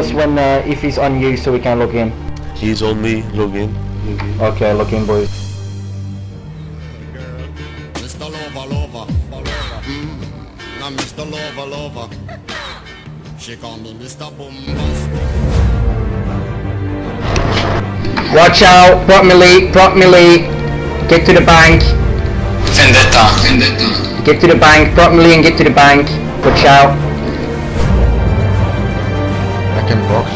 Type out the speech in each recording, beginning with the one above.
us when if he's on you so we can log in. He's on me, log in. Okay, log in, boys. Mr. Lover. I'm Mr. Lover. She call me Mr. Bombastic. Watch out, prop melee. Get to the bank. Vendetta. Get to the bank, prop melee and get to the bank. Watch out. I can box.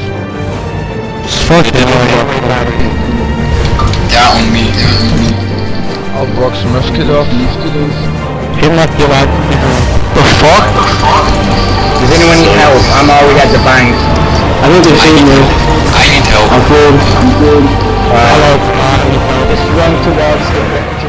Yeah, on me. I'll box Musket off. He must be like, the fuck? Does anyone need help? I'm already at the bank. I need to see you. I need help. I'm good. Alright. Just run towards the...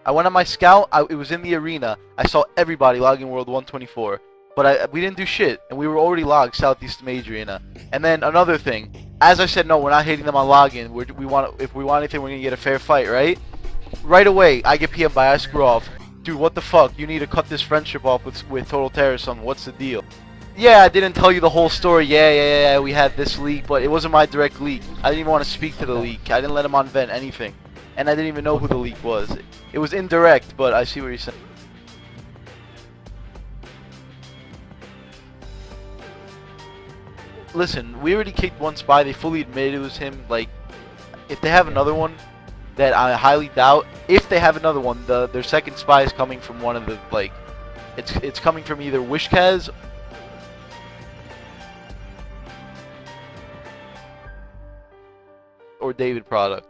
I went on my scout. It was in the arena. I saw everybody logging World 124, but we didn't do shit, and we were already logged Southeast Major Arena. And then another thing, as I said, no, we're not hitting them on login. If we want anything, we're gonna get a fair fight, right? Right away, I get PM'd by I screw off. Dude, what the fuck? You need to cut this friendship off with Total Terrorism. What's the deal? Yeah, I didn't tell you the whole story. Yeah, we had this leak, but it wasn't my direct leak. I didn't even want to speak to the leak. I didn't let him on vent anything. And I didn't even know who the leak was. It was indirect, but I see what you're saying. Listen, we already kicked one spy. They fully admitted it was him. Like, if they have another one, that I highly doubt. If they have another one, their second spy is coming from one of the, like, it's coming from either Wishkaz or David product.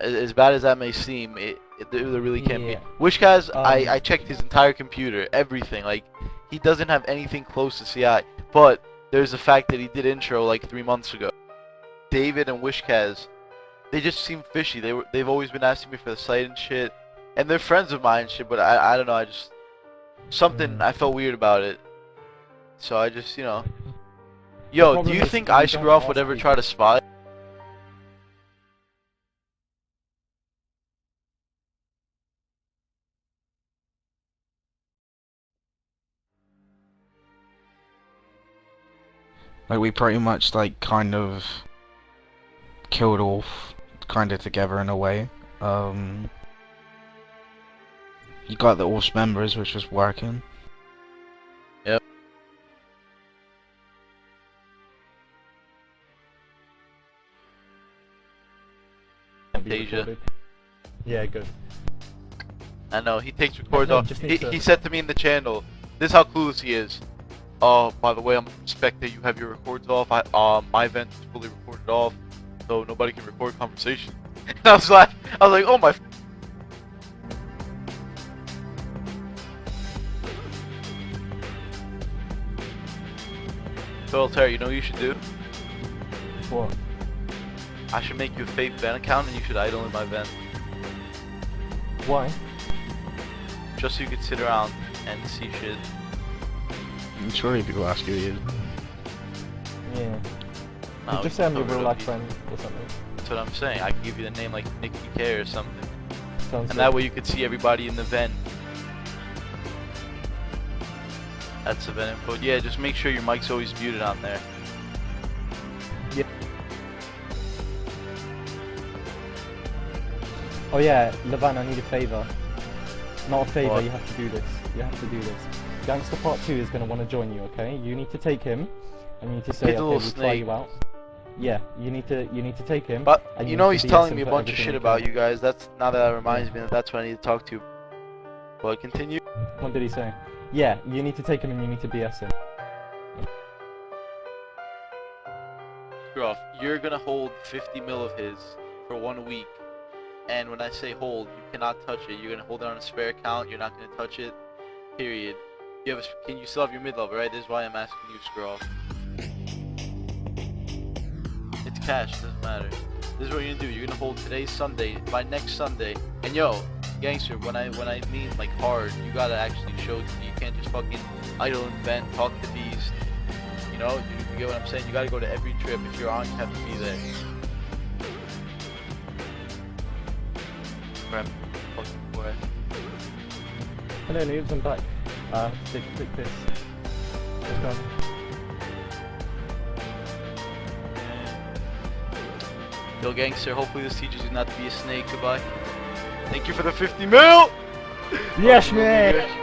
As bad as that may seem, there really can't be. Wishkaz, I checked his entire computer, everything. Like, he doesn't have anything close to CI. But there's the fact that he did intro like 3 months ago. David and Wishkaz, they just seem fishy. They've always been asking me for the site and shit, and they're friends of mine and shit. But I don't know. I just I felt weird about it. So I just, you know. Yo, do you think I screw off would ever try to spy? Like, we pretty much, like, kind of killed off kind of together in a way. You got the Orcs members, which was working. Yep. Asia. Yeah, good. I know, he takes records off. He said to me in the channel, this is how clueless he is. Oh, by the way, I'm expect that you have your records off. My event is fully recorded off, so nobody can record conversation. And I was like, oh my. So, Terry, you know what you should do? What? I should make you a fake vent account and you should idle in my vent. Why? Just so you could sit around and see shit. I'm sure if people ask you, he is. Yeah. No, You just say I'm your real life friend or something. That's what I'm saying. I could give you the name like Nick PK or something. Sounds And good. that way you could see everybody in the vent. That's the vent info. Yeah, just make sure your mic's always muted on there. Yeah. Oh yeah, Levan, I need a favor. Not a favor, What? you have to do this. You have to do this. Gangster Part 2 is going to want to join you, okay? You need to take him, and you need to say, He's a okay, little we'll try snake. you out. Yeah, you need to take him. But and you need know to he's be telling SM me a for bunch of everything shit he about can. you guys. Now that reminds me that that's what I need to talk to you. Well, continue. What did he say? Yeah, you need to take him and you need to BS him. Screw off. You're gonna hold 50 mil of his for 1 week. And when I say hold, you cannot touch it. You're gonna hold it on a spare account. You're not gonna touch it. Period. You have can you still have your mid level, right? This is why I'm asking you, screw off. It's cash, doesn't matter. This is what you're gonna do. You're gonna hold today's Sunday by next Sunday. And yo, gangster, when I mean like hard, you gotta actually show it to me. You can't just fucking idle and vent, talk to these. You know, you get what I'm saying? You gotta go to every trip. If you're on, you have to be there. Grab fucking boy. Hello, noobs, I'm back. Take this. Let's go. Yo, gangster, hopefully this teaches you not to be a snake. Goodbye. Thank you for the 50 mil! Yes, man!